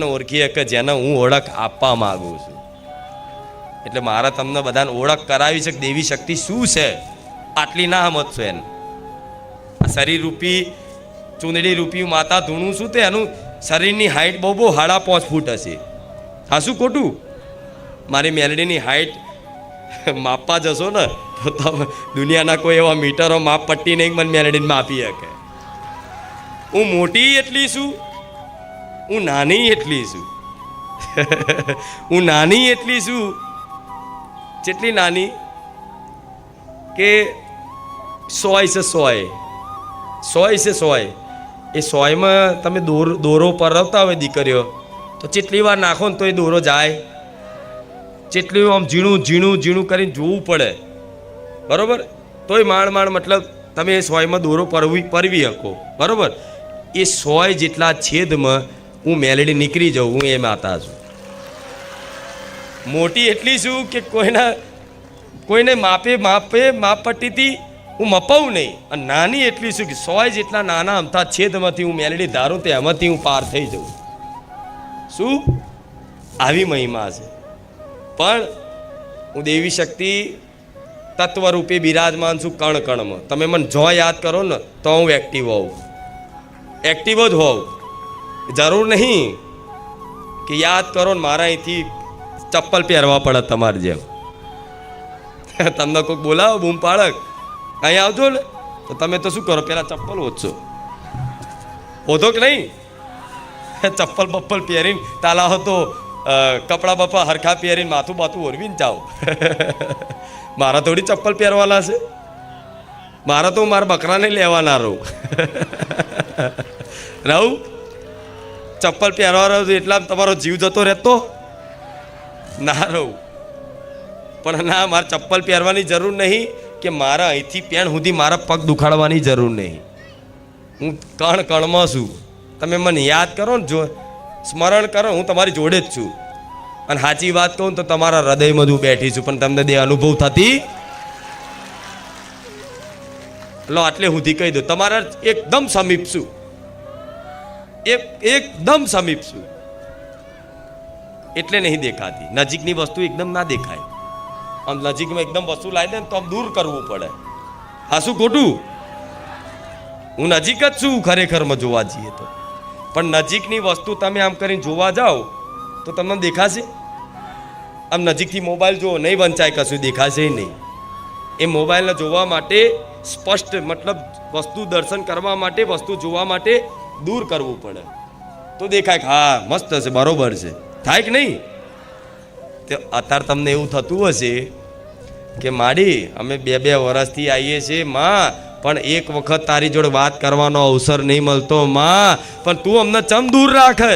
ઓળખીએ કે જેને હું ઓળખ આપવા માંગુ છું. એટલે મારે તમને બધાને ઓળખ કરાવી છે કે દેવી શક્તિ શું છે. આટલી ના સમજશો એને. શરીર રૂપી ચૂંદડી રૂપી માતા ધૂણું છું તે એનું શરીરની હાઈટ બહુ 5.5 ફૂટ હશે. હા શું ખોટું? મારી મેલડીની હાઈટ માપવા જશો ને તો તમે દુનિયાના કોઈ એવા મીટરો માપ પટ્ટી નહીં મને મેલડીને માપી શકે. હું મોટી એટલી છું, હું નાની એટલી છું. હું નાની એટલી છું, જેટલી નાની કે 100 છે 100 છે 100. એ 100માં તમે દોરો પરવતા હોય દીકરીઓ તો જેટલી વાર નાખો ને તો એ દોરો જાય. જેટલી આમ ઝીણું ઝીણું ઝીણું કરીને જોવું પડે, બરાબર? તોય માંડ મતલબ તમે એ 100માં દોરો પરવી શકો, બરાબર? એ 100 જેટલા છેદમાં હું મેલડી નીકળી જાઉં. હું એ માતા છું. મોટી એટલી છું કે કોઈને માપ પટ્ટીથી હું મપાવું નહીં. અને નાની એટલી છું કે 100 જેટલા નાના અમથા છેદમાંથી હું મેલડી ધારું તો એમાંથી હું પાર થઈ જાઉં. શું આવી મહિમા છે. પણ હું દેવી શક્તિ તત્વરૂપે બિરાજમાન છું કણ કણમાં. તમે મને જો યાદ કરો ને તો હું એક્ટિવ હોઉં. એક્ટિવ જ હોઉં. જરૂર નહીં કે યાદ કરો ને મારા અહીંથી ચપ્પલ પહેરવા પડે તમારે જેમ. તમને કોઈક બોલાવો બૂમ પાડક અહીં આવજો ને તો તમે તો શું કરો, પહેલાં ચપ્પલ ઓછો ઓધો કે નહીં? ચપ્પલ બપ્પલ પહેરીને તાલા તો કપડાં બપ્પા હરખા પહેરીને માથું બાથું ઓરવીને જાઓ. મારા થોડી ચપ્પલ પહેરવાના છે. મારા તો મારા બકરાને લેવાના રહું. ચપ્પલ પહેરવા રહ્યો એટલા તમારો જીવ જતો રહેતો ના રહું. પણ ના, મારે ચપ્પલ પહેરવાની જરૂર નહીં કે મારા અહીંથી પેણ સુધી મારા પગ દુખાડવાની જરૂર નહીં. હું કણ કણમાં છું. તમે મને યાદ કરો ને, જો સ્મરણ કરો, હું તમારી જોડે જ છું. અને સાચી વાત કહું તો તમારા હૃદયમાં હું બેઠી છું, પણ તમને દે અનુભવ થતી લો. આટલે સુધી કહી દો, તમારા એકદમ સમીપ છું. એકદમ સમીપ છું. એટલે નહીં દેખાતી. નજીકની વસ્તુ એકદમ ના દેખાય. આમ નજીકમાં એકદમ વસ્તુ લાવી દે ને તો આમ દૂર કરવું પડે. હા શું ખોટું? હું નજીક જ છું ખરેખરમાં જોવા જઈએ તો. પણ નજીકની વસ્તુ તમે આમ કરીને જોવા જાઓ તો તમને દેખાશે? આમ નજીકથી મોબાઈલ જુઓ, નહીં વંચાય, કશું દેખાશે નહીં. એ મોબાઈલને જોવા માટે સ્પષ્ટ મતલબ વસ્તુ દર્શન કરવા માટે, વસ્તુ જોવા માટે દૂર કરવું પડે તો દેખાય કે હા મસ્ત છે, બરોબર છે. થાય કે નહીં? તો અત્યારે તમને એવું થતું હશે કે માડી અમે 2 વર્ષથી આવીએ છીએ માં, પણ એક વખત તારી જોડે વાત કરવાનો અવસર નહીં મળતો માં, પણ તું અમને ચમ દૂર રાખે?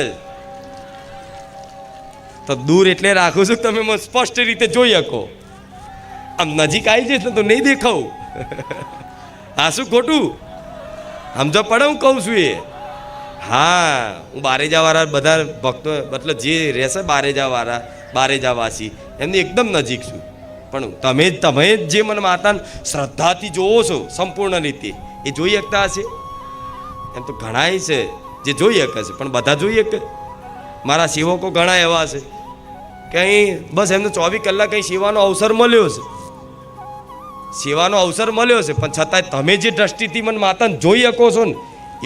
તો દૂર એટલે રાખું છું તમે મને સ્પષ્ટ રીતે જોઈ શકો. આમ નજીક આવી જઈશ ને તો નહીં દેખાવું. હા શું ખોટું? સમજો પડે હું કહું છું એ? હા, હું બારેજાવાળા બધા ભક્તો મતલબ જે રહેશે બારેજાવાસી એમની એકદમ નજીક છું. પણ તમે જે મને માતાને શ્રદ્ધાથી જોવો છો સંપૂર્ણ રીતે, એ જોઈ શકતા હશે? એમ તો ઘણાય છે જે જોઈ શકે છે, પણ બધા જોઈ શકે? મારા સેવકો ઘણા એવા છે કે અહીં બસ એમને 24 કલાક અહીં સેવાનો અવસર મળ્યો છે. સેવાનો અવસર મળ્યો છે, પણ છતાંય તમે જે દ્રષ્ટિથી મને માતાને જોઈ શકો છો ને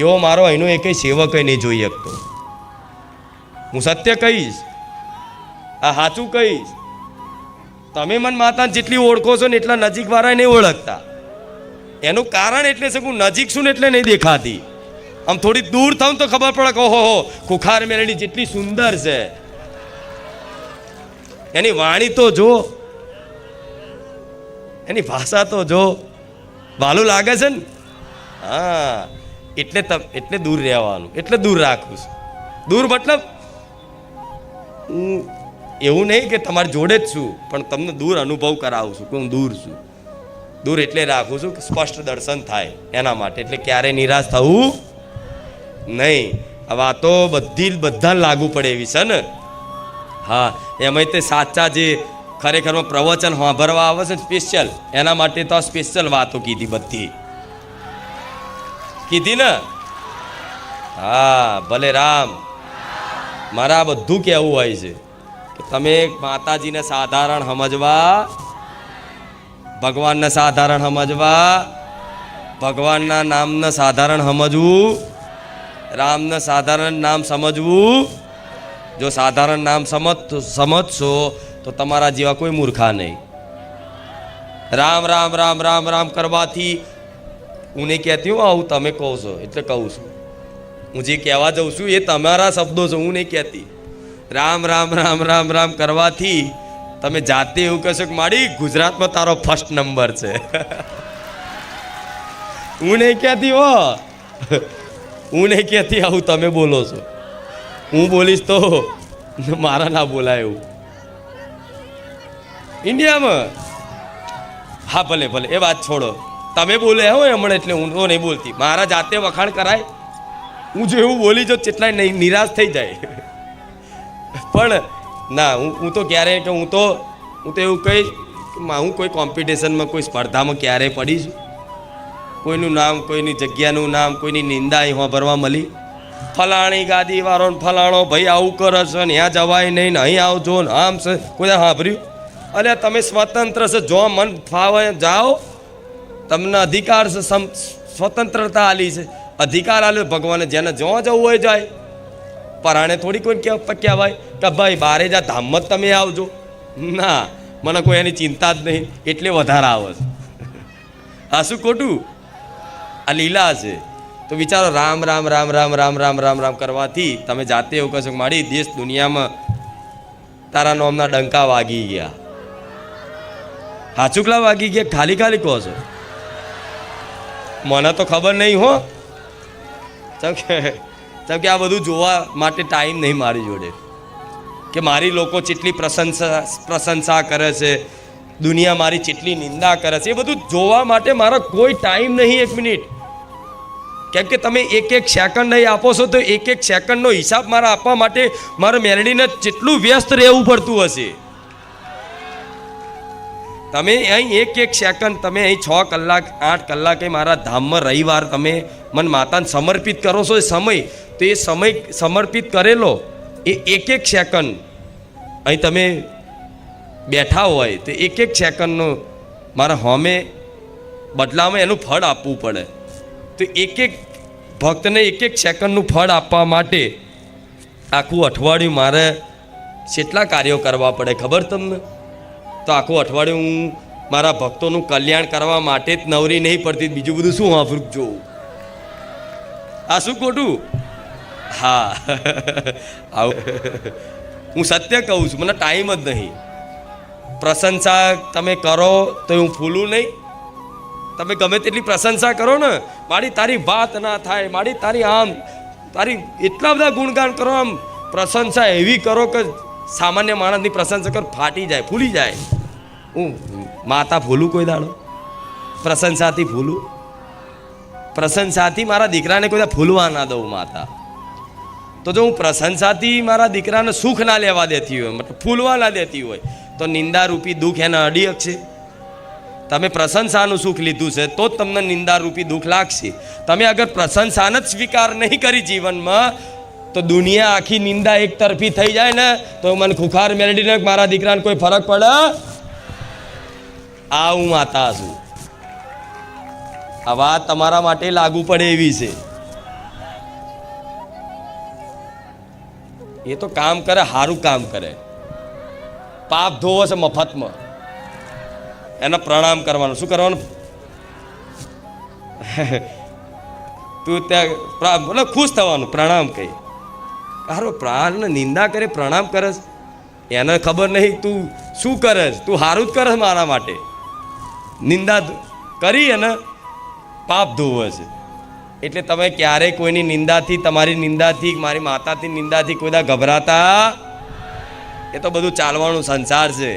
એવો મારો અહીંનો એકેય સેવક નહીં જોઈ શકતો. હું સત્ય કહીશ, આ સાચું કહીશ. તમે મને માતાને જેટલી ઓળખો છો ને એટલા નજીકવાળા નહીં ઓળખતા. એનું કારણ એટલે છે કે હું નજીક છું ને એટલે નહીં દેખાતી. આમ થોડી દૂર થાઉં તો ખબર પડે કે ઓહો ખુખાર મેલડી જેટલી સુંદર છે. એની વાણી તો જો, એની ભાષા તો જો, વાલું લાગે છે ને. હા, એટલે દૂર રહેવાનું, એટલે દૂર રાખું છું. દૂર મતલબ એવું નહીં કે તમારી જોડે જ છું, પણ તમને દૂર અનુભવ કરાવું છું કે હું દૂર છું. દૂર એટલે રાખું છું કે સ્પષ્ટ દર્શન થાય એના માટે. એટલે ક્યારેય નિરાશ થવું નહીં. આ વાતો બધાને લાગુ પડે એવી છે ને. હા, એમાં તે સાચા જે ખરેખરમાં પ્રવચન સાંભળવા આવે છે સ્પેશિયલ, એના માટે તો સ્પેશિયલ વાતો કીધી, બધી કીધી ને. હા, ભલે રામ મારા આ બધું કહેવું હોય છે કે તમે માતાજીને સાધારણ સમજવા, ભગવાનને સાધારણ સમજવા, ભગવાનના નામને સાધારણ સમજવું, રામને સાધારણ નામ સમજવું. જો સાધારણ નામ સમજશો તો તમારા જેવા કોઈ મૂર્ખા નહીં. રામ રામ રામ રામ રામ કરવાથી હું નહીં કહેતી હું, આવું તમે કહો છો એટલે કહું છું. હું જે કહેવા જાઉં છું એ તમારા શબ્દો છે, હું નહીં કહેતી. રામ રામ રામ રામ રામ કરવાથી તમે જાતે એવું કહેશો કે મારી ગુજરાતમાં તારો ફર્સ્ટ નંબર છે. હું નહીં કહેતી હો, હું નહીં કહેતી આવું તમે બોલો છો. હું બોલીશ તો મારા ના બોલાય એવું ઇન્ડિયામાં. હા ભલે ભલે એ વાત છોડો, તમે બોલે હોય હમણાં એટલે હું નહીં બોલતી. મારા જાતે વખાણ કરાય, હું જો એવું બોલી જો કેટલાય નહીં નિરાશ થઈ જાય. પણ ના, હું તો ક્યારેય કે હું તો એવું કહીશ કે હું કોઈ કોમ્પિટિશનમાં કોઈ સ્પર્ધામાં ક્યારેય પડીશ, કોઈનું નામ, કોઈની જગ્યાનું નામ, કોઈની નિંદા અહીં ભરવા મળી. ફલાણી ગાદી વાળો ને ફલાણો ભાઈ આવું કરે છે ને ત્યાં જવાય નહીં ને અહીં આવજો ને આમ છે, કોઈ સાંભળ્યું? અરે તમે સ્વતંત્ર છે, જો મન ફાવે જાઓ, તમને અધિકાર છે, સ્વતંત્રતા આલી છે, અધિકાર આલ્યો ભગવાને, જેને જો જવું હોય જાય. પરાણે થોડી કોઈ કહેવાય કે ભાઈ બારે જા ધામમાં જ તમે આવજો. ના, મને કોઈ એની ચિંતા જ નહીં એટલે વધારે આવે છે. હા, શું ખોટું? આ લીલા છે. તો વિચારો, રામ રામ રામ રામ રામ રામ રામ રામ કરવાથી તમે જાતે એવું કહેશો કે મારી દેશ દુનિયામાં તારા નામના ડંકા વાગી ગયા. હાચુકલા વાગી ગયા, ખાલી ખાલી કહો છો? મને તો ખબર નહીં હો, કેમ કે આ બધું જોવા માટે ટાઈમ નહીં મારી જોડે, કે મારી લોકો જેટલી પ્રશંસા કરે છે, દુનિયા મારી જેટલી નિંદા કરે છે, એ બધું જોવા માટે મારો કોઈ ટાઈમ નહીં. એક મિનિટ, કેમ કે તમે એક એક સેકન્ડ નહીં આપો છો તો એક એક સેકન્ડનો હિસાબ મારા આપવા માટે મારે મેરડીને જેટલું વ્યસ્ત રહેવું પડતું હશે. તમે અહીં એક એક સેકન્ડ, તમે અહીં 6 કલાક 8 કલાકે મારા ધામમાં રવિવાર તમે મન માતાને સમર્પિત કરો છો. એ સમય, તો એ સમય સમર્પિત કરેલો એ એક એક સેકન્ડ અહીં તમે બેઠા હોય તો એક એક સેકન્ડનો મારા હોમે બદલામાં એનું ફળ આપવું પડે. તો એક એક ભક્તને એક એક સેકન્ડનું ફળ આપવા માટે આખું અઠવાડિયું મારે કેટલા કાર્યો કરવા પડે ખબર તમને? તો આખું અઠવાડિયું હું મારા ભક્તોનું કલ્યાણ કરવા માટે જ નવરી નહીં પડતી, બીજું બધું શું વાપરું જોઉં? આ શું ખોટું? હા, આવું હું સત્ય કહું છું, મને ટાઈમ જ નહીં. પ્રશંસા તમે કરો તો હું ફૂલું નહીં. તમે ગમે તેટલી પ્રશંસા કરો ને, મારી તારી વાત ના થાય, મારી તારી આમ તારી એટલા બધા ગુણગાન કરો, આમ પ્રશંસા એવી કરો કે સામાન્ય માણસની પ્રશંસા કર ફાટી જાય, ફૂલી જાય. હું માતા ભૂલું કોઈ દાડો? પ્રશંસાથી ભૂલું? પ્રશંસાથી મારા દીકરાને કોઈ ફૂલવા ના દઉં માતા. તો જો હું પ્રશંસાથી મારા દીકરાને સુખ ના લેવા દેતી હોય, મતલબ ફૂલવા ના દેતી હોય, તો નિંદારૂપી દુઃખ એના અડી શકશે? તમે પ્રશંસાનું સુખ લીધું છે તો જ તમને નિંદારૂપી દુઃખ લાગશે. તમે અગર પ્રશંસાને જ સ્વીકાર નહીં કરી જીવનમાં, તો દુનિયા આખી નિંદા એક તરફી થઈ જાય ને, તો મને ખુખાર મેળડીને મારા દીકરાને કોઈ ફરક પડે? આ હું માતા છું. આ વાત તમારા માટે લાગુ પડે એવી છે. એ તો કામ કરે, સારું કામ કરે, પાપ ધોવો છે મફતમાં, એને પ્રણામ કરવાનું. શું કરવાનું? તું ત્યાં મતલબ ખુશ થવાનું, પ્રણામ કહી. હારો પ્રાણને નિંદા કરે, પ્રણામ કરસ, એને ખબર નહીં તું શું કરસ, તું સારું જ કરસ મારા માટે. નિંદા કરી અને પાપ ધોવે છે. એટલે તમે ક્યારેય કોઈની નિંદાથી, તમારી નિંદાથી, મારી માતાથી નિંદાથી કોઈ દા ગભરાતા? એ તો બધું ચાલવાનું સંસાર છે.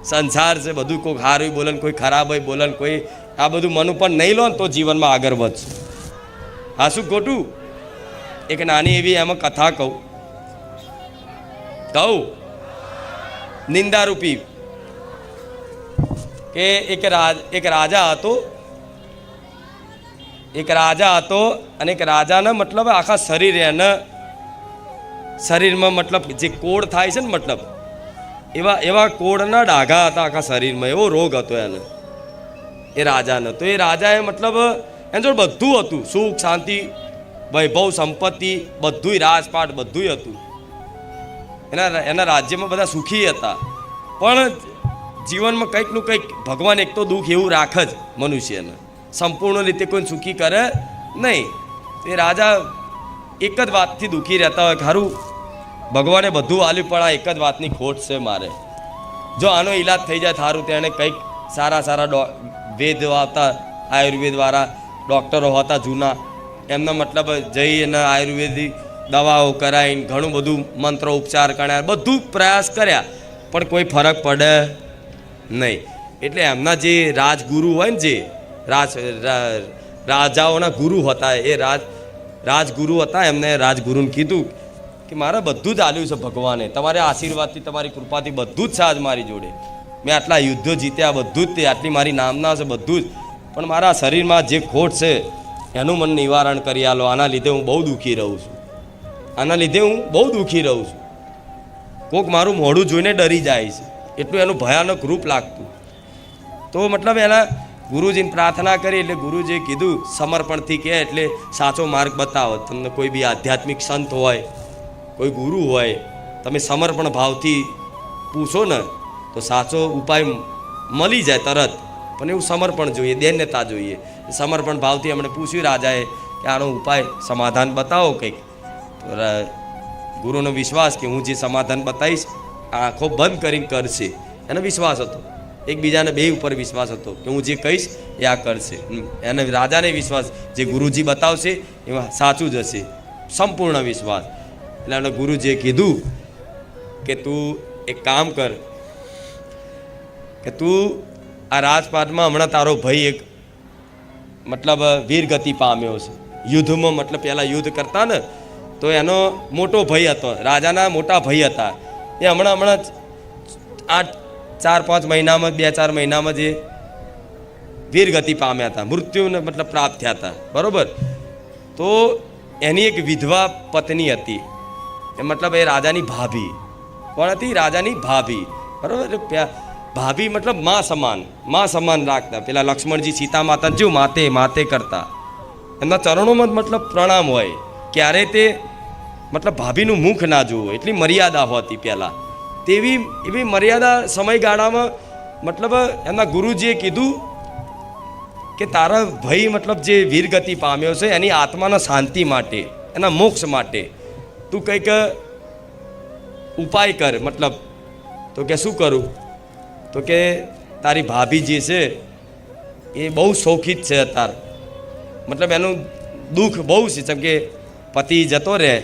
સંસાર છે, બધું કોઈ સારું બોલે ને કોઈ ખરાબ હોય બોલે ને કોઈ, આ બધું મન ઉપર નહીં લો ને તો જીવનમાં આગળ વધશે. હા, શું ખોટું? એક નાની એવી એમાં કથા કહું નિંદારૂપી, કે એક રાજા હતો અને એક રાજાને મતલબ આખા શરીરે એને શરીરમાં મતલબ જે કોડ થાય છે ને મતલબ એવા એવા કોડના ડાઘા હતા આખા શરીરમાં, એવો રોગ હતો એને, એ રાજાને. તો એ રાજાએ મતલબ એની જોડે બધું હતું, સુખ શાંતિ વૈભવ સંપત્તિ બધુંય, રાજપાટ બધુંય હતું, એના રાજ્યમાં બધા સુખી હતા. પણ જીવનમાં કંઈકનું કંઈક ભગવાન એક તો દુઃખ એવું રાખે જ મનુષ્યને, સંપૂર્ણ રીતે કોઈ સુખી કરે નહીં. એ રાજા એક જ વાતથી દુઃખી રહેતા હોય, ખરું ભગવાને બધું આલ્યું પણ આ એક જ વાતની ખોટ છે મારે, જો આનો ઈલાજ થઈ જાય થારું. તેને કંઈક સારા સારા વેદ આવતા, આયુર્વેદવાળા ડૉક્ટરો હતા જૂના, એમનો મતલબ જઈ અને આયુર્વેદિક દવાઓ કરાવીને ઘણું બધું મંત્રો ઉપચાર કર્યા, બધું પ્રયાસ કર્યા, પણ કોઈ ફરક પડે નહીં. એટલે એમના જે રાજગુરુ હોય ને, જે રાજાઓના ગુરુ હતા, એ રાજગુરુ હતા, એમને રાજગુરુને કીધું કે મારે બધું જ આલ્યું છે ભગવાને, તમારે આશીર્વાદથી તમારી કૃપાથી બધું જ છે આજ મારી જોડે, મેં આટલા યુદ્ધો જીત્યા બધું જ, તે આટલી મારી નામના છે બધું જ, પણ મારા શરીરમાં જે ખોટ છે એનું મને નિવારણ કરી આલો, આના લીધે હું બહુ દુઃખી રહું છું, આના લીધે હું બહુ દુઃખી રહું છું. કોક મારું મોઢું જોઈને ડરી જાય છે, એટલું એનું ભયાનક રૂપ લાગતું. તો મતલબ એના ગુરુજીને પ્રાર્થના કરી, એટલે ગુરુજીએ કીધું સમર્પણથી કહે એટલે સાચો માર્ગ બતાવો. તમને કોઈ બી આધ્યાત્મિક સંત હોય, કોઈ ગુરુ હોય, તમે સમર્પણ ભાવથી પૂછો ને તો સાચો ઉપાય મળી જાય તરત. પણ એવું સમર્પણ જોઈએ, દૈન્યતા જોઈએ. સમર્પણ ભાવથી એમણે પૂછ્યું રાજાએ કે આનો ઉપાય સમાધાન બતાવો કંઈક. ગુરુનો વિશ્વાસ કે હું જે સમાધાન બતાવીશ આંખો બંધ કરીને કરશે, એનો વિશ્વાસ હતો. એકબીજાને બે ઉપર વિશ્વાસ હતો કે હું જે કહીશ એ આ કરશે. એને રાજાને વિશ્વાસ જે ગુરુજી બતાવશે એમાં સાચું જ હશે, સંપૂર્ણ વિશ્વાસ. એટલે એમને ગુરુજીએ કીધું કે તું એક કામ કર, કે તું આ રાજપાટમાં હમણાં તારો ભાઈ એક મતલબ વીરગતિ પામ્યો છે યુદ્ધમાં. મતલબ પહેલાં યુદ્ધ કરતા ને તો એનો મોટો ભાઈ હતો, રાજાના મોટા ભાઈ હતા, એ હમણાં આ 4-5 મહિનામાં 2-4 મહિનામાં જે વીરગતિ પામ્યા હતા, મૃત્યુને મતલબ પ્રાપ્ત થયા હતા, બરાબર. તો એની એક વિધવા પત્ની હતી, એ મતલબ એ રાજાની ભાભી. કોણ હતી? રાજાની ભાભી, બરાબર. ભાભી મતલબ માં સમાન રાખતા. પેલા લક્ષ્મણજી સીતા માતાને જેવું માતે કરતા, એમના ચરણોમાં મતલબ પ્રણામ હોય, ક્યારેય તે મતલબ ભાભીનું મુખ ના જોવું, એટલી મર્યાદા હોતી પહેલાં. તેવી એવી મર્યાદા સમયગાળામાં મતલબ એમના ગુરુજીએ કીધું કે તારા ભાઈ મતલબ જે વીરગતિ પામ્યો છે એની આત્માના શાંતિ માટે, એના મોક્ષ માટે તું કંઈક ઉપાય કર. મતલબ તો કે શું કરું? તો કે તારી ભાભી જે છે એ બહુ શોખિત છે અત્યારે, મતલબ એનું દુઃખ બહુ છે, જેમ કે પતિ જતો રહે,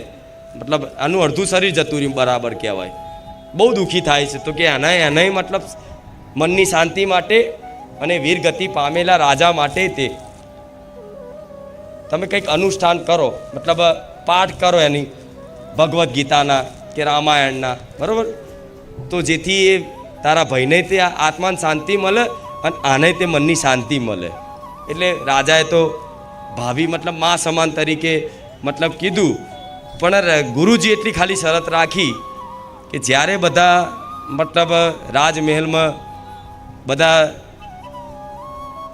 મતલબ આનું અડધું શરીર જતું રહ્યું બરાબર કહેવાય, બહુ દુઃખી થાય છે. તો કે એને મતલબ મનની શાંતિ માટે અને વીરગતિ પામેલા રાજા માટે તે તમે કંઈક અનુષ્ઠાન કરો, મતલબ પાઠ કરો એની ભગવદ્ ગીતાના કે રામાયણના, બરાબર. તો જેથી એ તારા ભાઈને તે આત્માને શાંતિ મળે અને આને તે મનની શાંતિ મળે. એટલે રાજાએ તો ભાભી મતલબ મા સમાન તરીકે મતલબ કીધું, પણ ગુરુજી એટલી ખાલી શરત રાખી કે જ્યારે બધા મતલબ રાજમહેલમાં બધા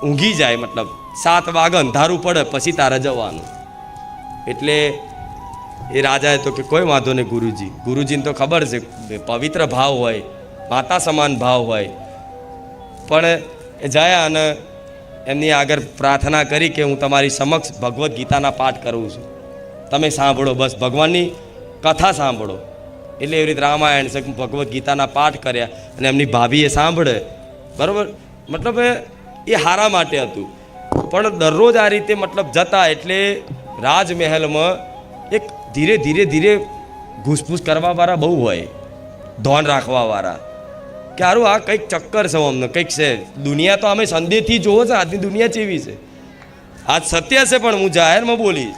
ઊંઘી જાય, મતલબ 7 વાગે અંધારું પડે પછી તારે જવાનું. એટલે એ રાજાએ તો કે કોઈ વાંધો નહીં ગુરુજીને તો ખબર છે પવિત્ર ભાવ હોય, માતા સમાન ભાવ હોય. પણ એ જાય અને એમની આગળ પ્રાર્થના કરી કે હું તમારી સમક્ષ ભગવદ્ ગીતાના પાઠ કરું છું, તમે સાંભળો, બસ ભગવાનની કથા સાંભળો. એટલે એવી રીતે રામાયણ છે ભગવદ્ ગીતાના પાઠ કર્યા અને એમની ભાભીએ સાંભળે, બરાબર. મતલબ એ હારા માટે હતું. પણ દરરોજ આ રીતે મતલબ જતા એટલે રાજમહેલમાં એક ધીરે ઘૂસપૂસ કરવાવાળા બહુ હોય, ધોન રાખવાવાળા કે સારું આ કંઈક ચક્કર છે, અમને કંઈક છે. દુનિયા તો અમે સંદેહથી જોવો છે, આજની દુનિયા કેવી છે. આજ સત્ય છે પણ હું જાહેરમાં બોલીશ,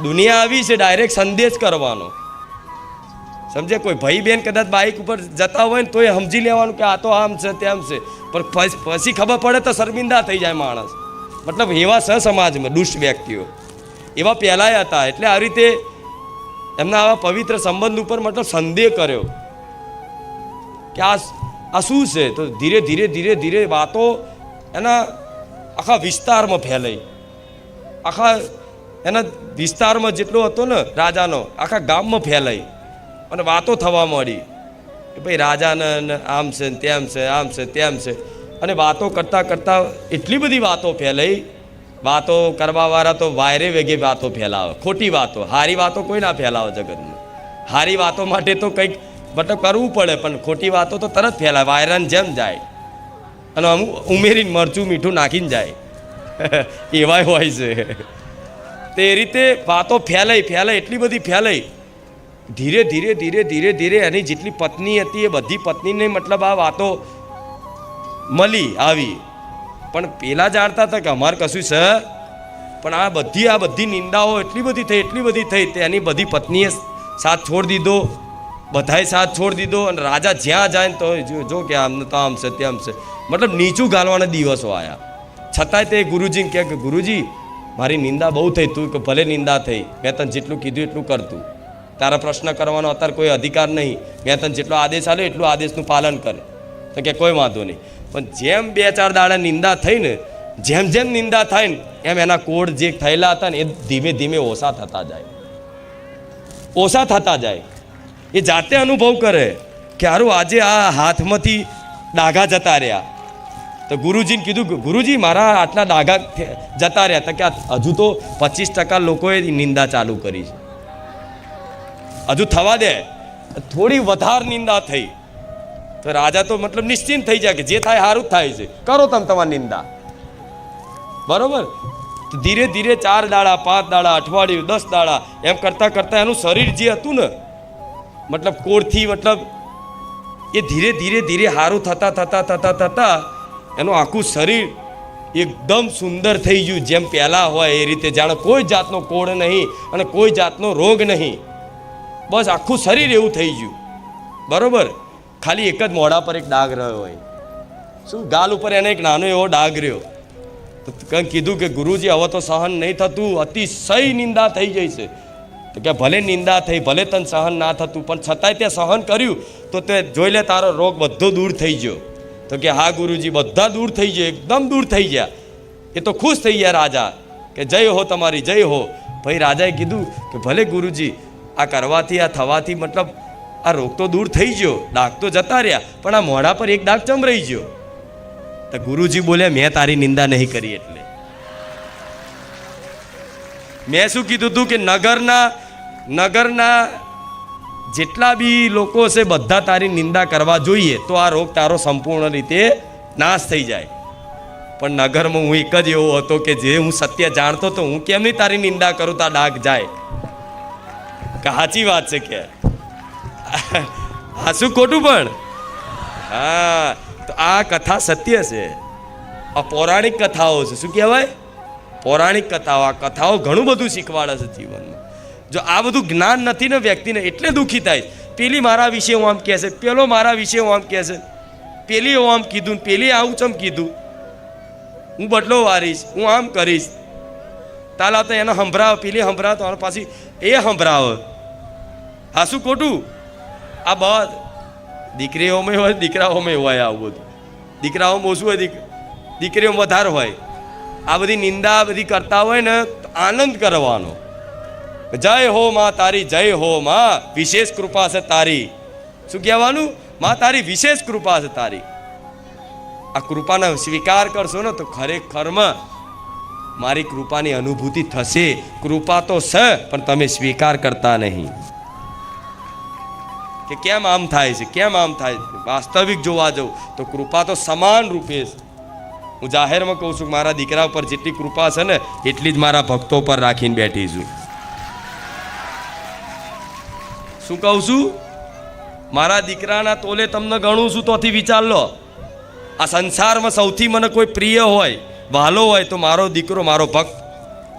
દુનિયા આવી છે ડાયરેક્ટ સંદેશ કરવાનો, સમજે. કોઈ ભાઈ બહેન કદાચ બાઇક ઉપર જતા હોય ને તો એ સમજી લેવાનું કે આ તો આમ છે તેમ છે, પણ પછી ખબર પડે તો શર્મિંદા થઈ જાય માણસ. મતલબ એવા છે સમાજમાં દુષ્ટ વ્યક્તિઓ, એવા પહેલાંય હતા. એટલે આવી રીતે એમના આવા પવિત્ર સંબંધ ઉપર મતલબ સંદેહ કર્યો કે આ શું છે. તો ધીરે ધીરે ધીરે ધીરે વાતો એના આખા વિસ્તારમાં ફેલાઈ. આખા એના વિસ્તારમાં જેટલો હતો ને રાજાનો, આખા ગામમાં ફેલાઈ અને વાતો થવા માંડી કે ભાઈ રાજાને આમ છે તેમ છે, આમ છે તેમ છે. અને વાતો કરતાં કરતાં એટલી બધી વાતો ફેલાઈ. વાતો કરવાવાળા તો વાયરે વેગે વાતો ફેલાવે, ખોટી વાતો. સારી વાતો કોઈ ના ફેલાવે જગતમાં. સારી વાતો માટે તો કંઈક મતલબ કરવું પડે, પણ ખોટી વાતો તો તરત ફેલાય, વાયરાને જેમ જાય અને અમુક ઉમેરીને મરચું મીઠું નાખીને જાય એવાય હોય છે. તે રીતે વાતો ફેલાઈ એટલી બધી ફેલાઈ. ધીરે ધીરે ધીરે ધીરે ધીરે એની જેટલી પત્ની હતી એ બધી પત્નીને મતલબ આ વાતો મળી આવી. પણ પેલા જાણતા હતા કે અમારે કશું છે, પણ આ બધી નિંદાઓ એટલી બધી થઈ તે એની બધી પત્નીએ સાથ છોડી દીધો, બધાએ સાથ છોડી દીધો. અને રાજા જ્યાં જાય ને તો જો કે આમને તો આમ છે તેમ છે, મતલબ નીચું ગાલવાના દિવસો આવ્યા. છતાંય તે ગુરુજીને કહે કે ગુરુજી મારી નિંદા બહુ થઈ. તું કે ભલે નિંદા થઈ, મેં તને જેટલું કીધું એટલું કરતું. તારા પ્રશ્ન કરવાનો અત્યારે કોઈ અધિકાર નહીં. મેં તને જેટલો આદેશ આપ્યો એટલું આદેશનું પાલન કરે. તો કે કોઈ વાંધો નહીં. પણ જેમ 2-4 દાડા નિંદા થઈ ને, જેમ જેમ નિંદા થાય ને એમ એના કોડ જે થયેલા હતા ને એ ધીમે ધીમે ઓછા થતા જાય. એ જાતે અનુભવ કરે કે હારું આજે આ હાથમાંથી ડાઘા જતા રહ્યા. તો ગુરુજીને કીધું ગુરુજી મારા આટલા ડાઘા જતા રહ્યા. તો કે હજુ તો 25% લોકોએ નિંદા ચાલુ કરી છે, હજુ થવા દે. થોડી વધારે નિંદા થઈ તો રાજા તો મતલબ નિશ્ચિંત થઈ જાય કે જે થાય સારું જ થાય છે, કરો તમે તમારી નિંદા. બરોબર. તો ધીરે ધીરે 4 દાડા 5 દાડા અઠવાડિયું 10 દાડા એમ કરતાં કરતાં એનું શરીર જે હતું ને મતલબ કોળથી મતલબ એ ધીરે ધીરે ધીરે સારું થતા એનું આખું શરીર એકદમ સુંદર થઈ ગયું. જેમ પહેલાં હોય એ રીતે, જાણે કોઈ જાતનો કોળ નહીં અને કોઈ જાતનો રોગ નહીં. બસ આખું શરીર એવું થઈ ગયું. બરોબર. ખાલી એક જ મોઢા પર એક ડાઘ રહ્યો હોય. શું? ગાલ ઉપર એને એક નાનો એવો ડાઘ રહ્યો. તો કંઈ કીધું કે ગુરુજી હવે તો સહન નહીં થતું, અતિશય નિંદા થઈ જાય છે. તો કે ભલે નિંદા થઈ, ભલે તને સહન ના થતું, પણ છતાંય તે સહન કર્યું તો તે જોઈ લે તારો રોગ બધો દૂર થઈ ગયો. તો કે હા ગુરુજી બધા દૂર થઈ ગયો, એકદમ દૂર થઈ ગયા. એ તો ખુશ થઈ ગયા રાજા કે જય હો તમારી, જય હો. ભાઈ રાજાએ કીધું કે ભલે ગુરુજી આ કરવાથી આ થવાથી મતલબ આ રોગ તો દૂર થઈ ગયો, ડાઘ તો જતા રહ્યા, પણ આ મોઢા પર એક ડાઘ ચમરાઈ ગયો. તો ગુરુજી બોલ્યા મેં તારી નિંદા નહીં કરી. એટલે મેં શું કીધું હતું કે નગરના જેટલા બી લોકો છે બધા તારી નિંદા કરવા જોઈએ તો આ રોગ તારો સંપૂર્ણ રીતે નાશ થઈ જાય. પણ નગરમાં હું એક જ એવો હતો કે જે હું સત્ય જાણતો તો હું કેમ નહીં તારી નિંદા કરું તો આ ડાઘ જાય. સાચી વાત છે કે આ શું ખોટું? પણ હા, તો આ કથા સત્ય છે. આ પૌરાણિક કથાઓ છે. શું કહેવાય? પૌરાણિક કથાઓ. આ કથાઓ ઘણું બધું શીખવાડે છે જીવનમાં. જો આ બધું જ્ઞાન નથી ને વ્યક્તિને એટલે દુઃખી થાય. પેલી મારા વિશે હું આમ કહે છે, પેલો મારા વિશે હું આમ કહે છે, પેલી હું આમ કીધું, પેલી આવું ચમ કીધું, હું બદલો વારીશ, હું આમ કરીશ. તાલા તો એને સંભળાવ, પેલી સંભળાવ તો પાછી એ સંભળાવ. આ શું ખોટું? આ બધ દીકરીઓમાં હોય, દીકરાઓમાં હોય. આવું બધું દીકરાઓમાં ઓછું હોય, દીકરીઓમાં વધારે હોય. આ બધી નિંદા બધી કરતા હોય ને તો આનંદ કરવાનો. જય હો માં તારી, જય હો માં, વિશેષ કૃપા છે તારી. શું કહેવાનું? માં તારી વિશેષ કૃપા છે તારી. આ કૃપાનો સ્વીકાર કરશો ને તો ખરેખરમાં મારી કૃપાની અનુભૂતિ થશે. કૃપા તો છે પણ તમે સ્વીકાર કરતા નહીં કે કેમ આમ થાય છે, કેમ આમ થાય છે. વાસ્તવિક જોવા જાઉં તો કૃપા તો સમાન રૂપે છે. હું જાહેરમાં કહું છું મારા દીકરા ઉપર જેટલી કૃપા છે ને એટલી જ મારા ભક્તો પર રાખીને બેઠી છું. શું કહું છું? મારા દીકરાના તોલે તમને ગણું છું. તોથી વિચાર લો, આ સંસારમાં સૌથી મને કોઈ પ્રિય હોય, વહાલો હોય તો મારો દીકરો, મારો ભક્ત,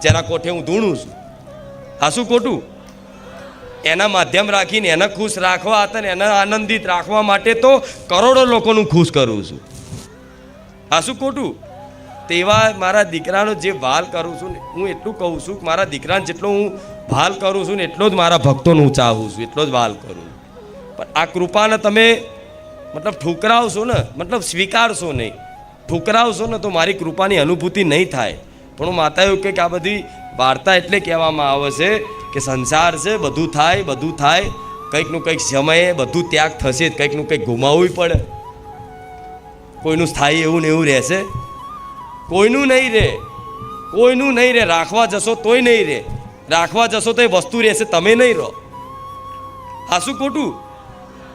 જેના કોઠે હું ધૂણું છું. આ શું ખોટું? એના માધ્યમ રાખીને એને ખુશ રાખવા હતા ને એને આનંદિત રાખવા માટે તો કરોડો લોકોનું ખુશ કરું છું. આ શું ખોટું? તેવા મારા દીકરાનો જે વાલ કરું છું ને, હું એટલું કહું છું કે મારા દીકરાને જેટલો હું ભાલ કરું છું ને એટલો જ મારા ભક્તોનું ચાહું છું, એટલો જ ભાલ કરું. પણ આ કૃપાને તમે મતલબ ઠુકરાવશો ને, મતલબ સ્વીકારશો નહીં. ઠુકરાવશો ને તો મારી કૃપાની અનુભૂતિ નહીં થાય. પણ હું માતા એવું કે આ બધી વાર્તા એટલે કહેવામાં આવે છે કે સંસાર છે, બધું થાય, કંઈકનું કંઈક સમયે બધું ત્યાગ થશે, કંઈકનું કંઈક ગુમાવવું પડે. કોઈનું સ્થાયી એવું ને એવું રહેશે? કોઈનું નહીં રહે. રાખવા જશો તોય નહીં રહે, રાખવા જશો તો એ વસ્તુ રહેશે, તમે નહીં રહો. હા, શું ખોટું?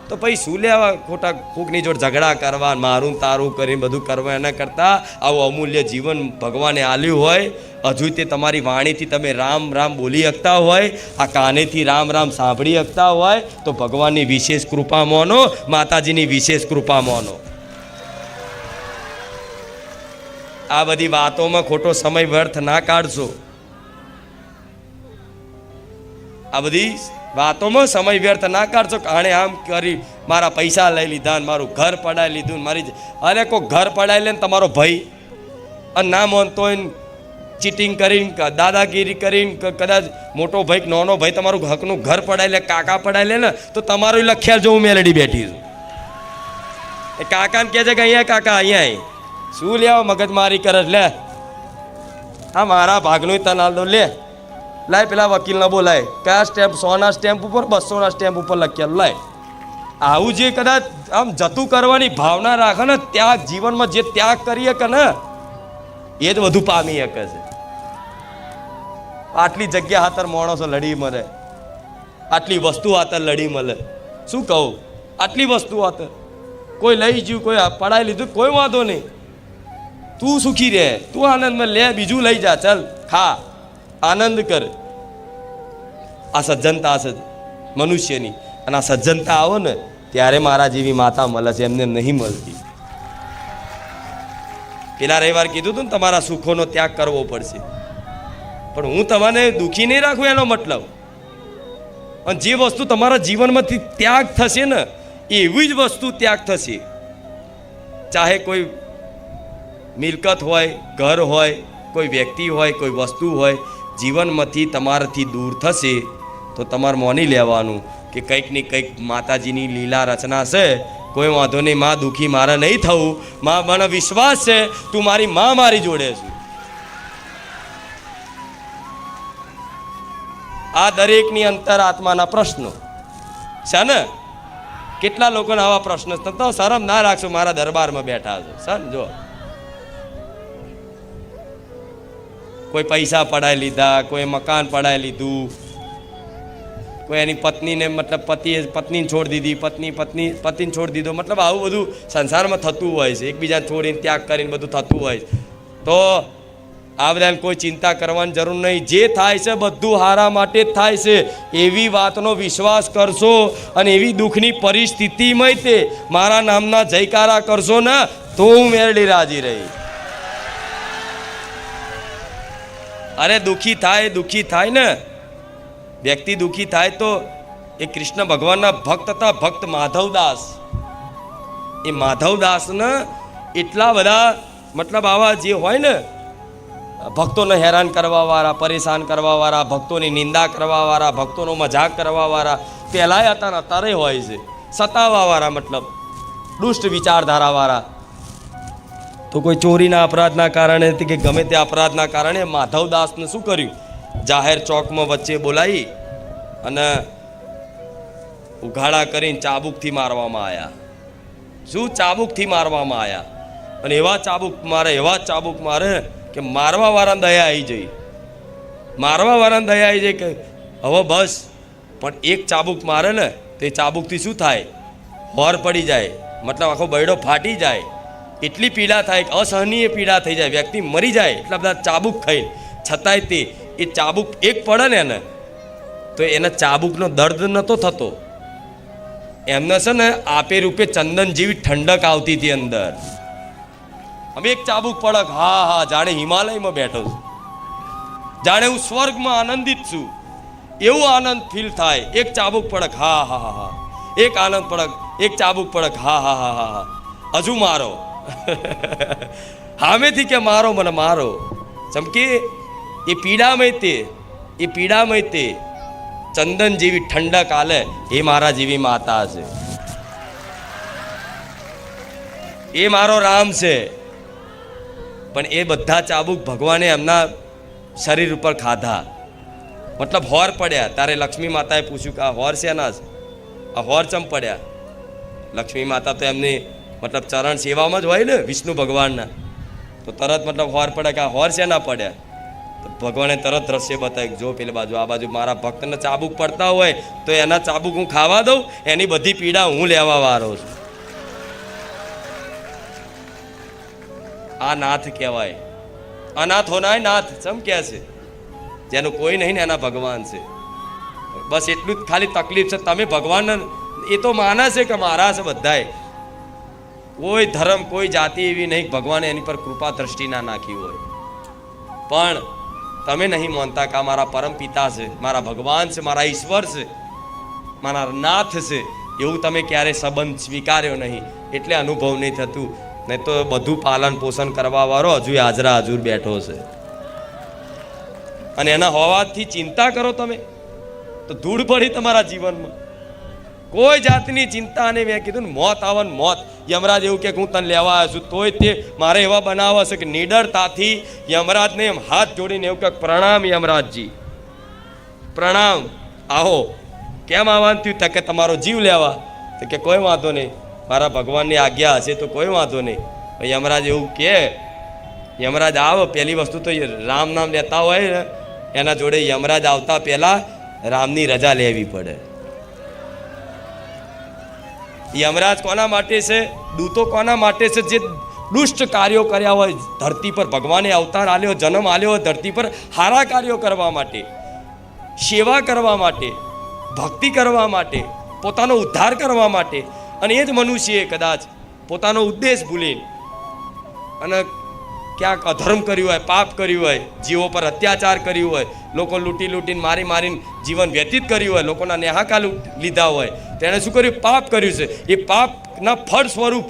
તો પછી શું લેવા ખોટા કોકની જોડે ઝઘડા કરવા, મારું તારું કરીને બધું કરવા, એના કરતાં આવું અમૂલ્ય જીવન ભગવાને આલ્યું હોય, હજુ તે તમારી વાણીથી તમે રામ રામ બોલી શકતા હોય, આ કાનેથી રામ રામ સાંભળી શકતા હોય, તો ભગવાનની વિશેષ કૃપા માનો, માતાજીની વિશેષ કૃપા માનો. આ બધી વાતોમાં ખોટો સમય વ્યર્થ ના કાઢશો. આ બધી વાતોમાં સમય વ્યર્થ ના કાઢશો. આણે આમ કરી મારા પૈસા લઈ લીધા, મારું ઘર પડાવી લીધું, અરે કોઈ ઘર પડાવી લે ને તમારો ભાઈ અને ના માનતો હોય, ચીટિંગ કરીને, દાદાગીરી કરીને, કદાચ મોટો ભાઈ નાનો ભાઈ તમારું હકનું ઘર પડાવી લે, કાકા પડાવી લે ને, તો તમારું લખ્યા જો હું મેલડી બેઠી છું. એ કાકાને કહે છે કે અહીંયા કાકા અહીંયા શું લેવા મગજમારી કરે? લે હા, મારા ભાગનું તનાલ દો, લાય પેલા વકીલને બોલાય, કયા સ્ટેમ્પ, 100ના સ્ટેમ્પ ઉપર, 200ના સ્ટેમ્પ ઉપર લખેલું લાય. આવું જે કદાચ આમ જતું કરવાની ભાવના રાખે ને, ત્યાગ જીવનમાં જે ત્યાગ કરીએ કે ને એ જ બધું પામી શકે છે. આટલી જગ્યા હાથર માણસો લડી મળે, આટલી વસ્તુ હાથર લડી મળે. શું કહું? આટલી વસ્તુ હાથર કોઈ લઈ ગયું, કોઈ પડાવી લીધું, કોઈ વાંધો નહીં. તું સુખી રહે, તું આનંદમાં લે, બીજું લઈ જા, ચાલ ખા, આનંદ કર. આ સજ્જનતા છે મનુષ્યની, અને આ સજ્જનતા આવો ને ત્યારે મારા જેવી માતા મળે છે, એમને નહીં મળતી. પેલા રવિવાર કીધું હતું ને તમારા સુખોનો ત્યાગ કરવો પડશે, પણ હું તમને દુઃખી નહીં રાખું એનો મતલબ. અને જે વસ્તુ તમારા જીવનમાંથી ત્યાગ થશે ને એવી જ વસ્તુ ત્યાગ થશે. ચાહે કોઈ મિલકત હોય, ઘર હોય, કોઈ વ્યક્તિ હોય, કોઈ વસ્તુ હોય, જીવનમાંથી તમારાથી દૂર થશે તો તમારે માની લેવાનું કે કંઈક ને કંઈક માતાજીની લીલા રચના છે. કોઈ વાંધો નહીં, માં દુઃખી મારે નહીં થવું, માં મને વિશ્વાસ છે તું મારી માં મારી જોડે છું. આ દરેકની અંતર આત્માના પ્રશ્નો છે ને. કેટલા લોકોને આવા પ્રશ્નો તો શરમ ના રાખશો, મારા દરબારમાં બેઠા છો સર. જો કોઈ પૈસા પડાવી લીધા, કોઈ મકાન પડાવી લીધું, કોઈ એની પત્નીને મતલબ પત્નીને છોડી દીધી, પતિને છોડી દીધો, મતલબ આવું બધું સંસારમાં થતું હોય છે. એકબીજાને છોડીને ત્યાગ કરીને બધું થતું હોય છે. તો આ બધાને કોઈ ચિંતા કરવાની જરૂર નહીં. જે થાય છે બધું હારા માટે જ થાય છે એવી વાતનો વિશ્વાસ કરશો અને એવી દુઃખની પરિસ્થિતિમાં તે મારા નામના જયકારા કરશો ને તો હું મેરડી રાજી રહી. અરે દુઃખી થાય ને વ્યક્તિ, દુઃખી થાય તો એ કૃષ્ણ ભગવાનના ભક્ત હતા, ભક્ત માધવદાસ. એ માધવદાસને એટલા બધા મતલબ આવા જે હોય ને ભક્તોને હેરાન કરવાવાળા, પરેશાન કરવાવાળા, ભક્તોની નિંદા કરવાવાળા, ભક્તોનો મજાક કરવાવાળા પહેલાંય હતા ને અત્યારે હોય છે. સતાવાવાળા મતલબ દુષ્ટ વિચારધારાવાળા. તો કોઈ ચોરીના અપરાધના કારણે કે ગમે તે અપરાધના કારણે માધવદાસને શું કર્યું? જાહેર ચોકમાં વચ્ચે બોલાવી અને ઉઘાડા કરીને ચાબુકથી મારવામાં આવ્યા. શું ચાબુકથી મારવામાં આવ્યા? અને એવા ચાબુક મારે કે મારવાવાળાને દયા આવી જઈ. મારવાવાળાને દયા આવી જાય કે હવે બસ. પણ એક ચાબુક મારે ને તો એ ચાબુકથી શું થાય? હોર પડી જાય, મતલબ આખો બૈડો ફાટી જાય. એટલી પીડા થાય, અસહનીય પીડા થઈ જાય, વ્યક્તિ મરી જાય એટલા બધા ચાબુક ખાઈ. છતાંય તે એ ચાબુક એક પડે ને તો એને ચાબુકનો દર્દ નહોતો થતો. એમને છે ને આપે રૂપે ચંદન જેવી ઠંડક આવતી હતી અંદર. હવે એક ચાબુક પડક, હા જાણે હિમાલયમાં બેઠો છું, જાણે હું સ્વર્ગમાં આનંદિત છું એવું આનંદ ફીલ થાય. એક ચાબુક પડક, હા એક આનંદ પડક, એક ચાબુક પડક, હા હજુ મારો. સામેથી કે મારો, મને મારો. ચમકે એ પીડામાં તે એ પીડામય તે ચંદન જેવી ઠંડક આલે એ મારા જેવી માતા છે, એ મારો રામ છે. પણ એ બધા ચાબુક ભગવાને એમના શરીર ઉપર ખાધા, મતલબ હોર પડ્યા. તારે લક્ષ્મી માતાએ પૂછ્યું કે આ હોર શેના છે, આ હોર ચમ પડ્યા? લક્ષ્મી માતા તો એમની મતલબ ચરણ સેવામાં જ હોય ને વિષ્ણુ ભગવાનના, તો તરત મતલબ હોર પડ્યા કે આ હોર શેના પડ્યા? તો ભગવાને તરત દ્રશ્ય બતાવ્યું, જો પેલી બાજુ આ બાજુ મારા ભક્તને ચાબુક પડતા હોય તો એના ચાબુક હું ખાવા દઉં, એની બધી પીડા હું લેવા વાળો છું. આ નાથ કહેવાય. અનાથ હોનાય નાથ ચમ કે છે, જેનું કોઈ નહીં ને એના ભગવાન છે. બસ એટલું જ ખાલી તકલીફ છે, તમે ભગવાન એ તો માને છે કે મારા છે બધાય, કોઈ ધર્મ કોઈ જાતિ એવી નહીં ભગવાને એની પર કૃપા દ્રષ્ટિ ના નાખી હોય. પણ તમે નહીં માનતા કે આ મારા પરમ પિતા છે, મારા ભગવાન છે, મારા ઈશ્વર છે, મારા નાથ છે, એવું તમે ક્યારે સંબંધ સ્વીકાર્યો નહીં, એટલે અનુભવ નહીં થતું. નહીં તો બધું પાલન પોષણ કરવા વાળો હજુ હાજરા હજુર બેઠો છે, અને એના હોવાથી ચિંતા કરો તમે તો ધૂળ પડી તમારા જીવનમાં. કોઈ જાતની ચિંતા નહીં. મેં કીધું ને મોત આવે ને મોત, યમરાજ એવું કે હું તને લેવા આવ્યો છું, તોય તે મારે એવા બનાવવા છે કે નિડરતાથી યમરાજને એમ હાથ જોડીને એવું કે પ્રણામ યમરાજજી, પ્રણામ, આવો. કેમ આવવાનું થયું? તકે તમારો જીવ લેવા. તો કે કોઈ વાંધો નહીં, મારા ભગવાનની આજ્ઞા હશે તો કોઈ વાંધો નહીં. યમરાજ એવું કે યમરાજ આવો, પહેલી વસ્તુ તો રામ નામ લેતા હોય ને એના જોડે યમરાજ આવતા પહેલા રામની રજા લેવી પડે. યમરાજ કોના માટે છે? દૂતો કોના માટે છે? જે દુષ્ટ કાર્યો કર્યા હોય ધરતી પર, ભગવાને અવતાર આલ્યો, જન્મ આલ્યો હોય ધરતી પર સારા કાર્યો કરવા માટે, સેવા કરવા માટે, ભક્તિ કરવા માટે, પોતાનો ઉદ્ધાર કરવા માટે. અને એ જ મનુષ્યએ કદાચ પોતાનો ઉદ્દેશ ભૂલીને અને ક્યાંક અધર્મ કર્યું હોય, પાપ કર્યું હોય, જીવો પર અત્યાચાર કર્યું હોય, લોકો લૂંટી લૂંટીને મારી મારીને જીવન વ્યતીત કર્યું હોય, લોકોના નેહાકા લીધા હોય, તેણે શું કર્યું? પાપ કર્યું છે. એ પાપના ફળ સ્વરૂપ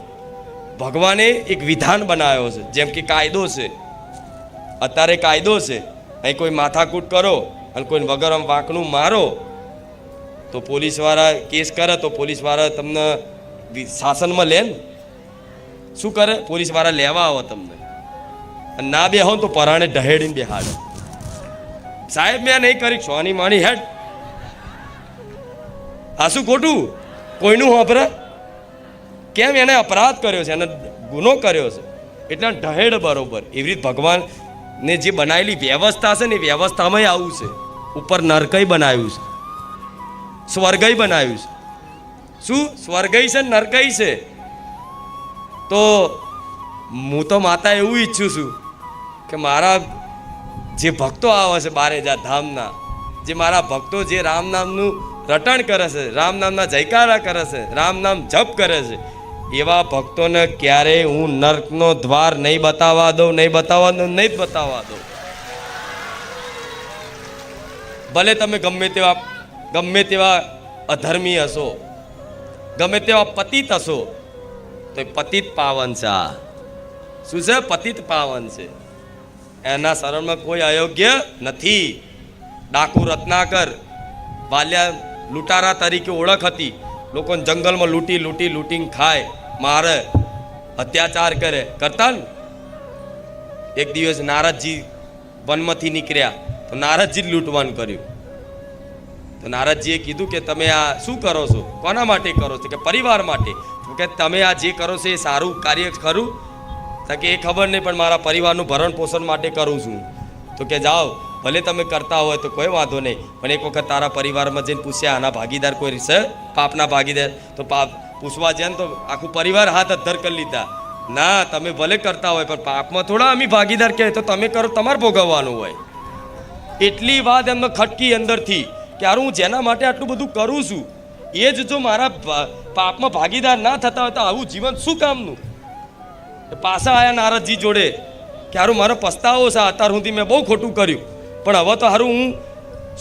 ભગવાને એક વિધાન બનાવ્યો છે. જેમ કે કાયદો છે, અત્યારે કાયદો છે, અહીં કોઈ માથાકૂટ કરો અને કોઈ વગર વાંકનું મારો તો પોલીસવાળા કેસ કરે તો પોલીસવાળા તમને શાસનમાં લે ને. શું કરે? પોલીસવાળા લેવા આવો તમને, અને ના બેહો તો પરાણે ઢહેડીને બેહાડે. સાહેબ મેં નહીં કરી, સોની માણી હેડ. આ શું ખોટું? કોઈનું વાપરે? કેમ? એને અપરાધ કર્યો છે, એને ગુનો કર્યો છે, એટલે ઢહેડ બરોબર. એવી રીતે ભગવાનને જે બનાવેલી વ્યવસ્થા છે ને એ વ્યવસ્થામાં આવું છે. ઉપર નરકઈ બનાવ્યું છે, સ્વર્ગઈ બનાવ્યું છે. શું સ્વર્ગઈ છે નરકઈ છે? તો હું તો માતા એવું ઈચ્છું છું કે મારા જે ભક્તો આવે છે બારેજા ધામના, જે મારા ભક્તો જે રામ નામનું રટણ કરે છે, રામ નામના જયકારા કરે છે, રામ નામ જપ કરે છે, એવા ભક્તોને ક્યારેય હું નર્કનો દ્વાર નહીં બતાવવા દઉં, નહીં બતાવવા દઉં, નહીં જ બતાવવા દઉં. ભલે તમે ગમે તેવા અધર્મી હશો, ગમે તેવા પતિત હશો, તો પતિત પાવન છે. આ શું છે? પતિત પાવન છે. એના શરણમાં કોઈ અયોગ્ય નથી. ડાકુ રત્નાકર વાલ્યા લૂંટારા તરીકે ઓળખ હતી. લોકોને જંગલમાં લૂંટીને ખાય, મારે, અત્યાચાર કરે, કરતા ને. એક દિવસ નારદજી વનમાંથી નીકળ્યા તો નારદજી જ લૂંટવાનું કર્યું. તો નારદજીએ કીધું કે તમે આ શું કરો છો? કોના માટે કરો છો? કે પરિવાર માટે. કે તમે આ જે કરો છો એ સારું કાર્ય ખરું? તો કે એ ખબર નહીં, પણ મારા પરિવારનું ભરણ પોષણ માટે કરું છું. તો કે જાઓ, ભલે તમે કરતા હોય તો કોઈ વાંધો નહીં, પણ એક વખત તારા પરિવારમાં જઈને પૂછ્યા આના ભાગીદાર કોઈ છે? પાપના ભાગીદાર? તો પાપ પૂછવા જાય ને તો આખું પરિવાર હાથ અદ્ધર કરી લીધા. ના, તમે ભલે કરતા હોય પણ પાપમાં થોડા અમે ભાગીદાર કહેવાય, તો તમે કરો, તમારે ભોગવવાનું હોય. એટલી વાત એમને ખટકી અંદરથી કે હારું હું જેના માટે આટલું બધું કરું છું એ જ જો મારા પાપમાં ભાગીદાર ના થતા હોય તો આવું જીવન શું કામનું? પાછા આવ્યા નારદજી જોડે કે હારું મારો પસ્તાવો છે, અત્યાર સુધી મેં બહુ ખોટું કર્યું, પણ હવે તો હારું હું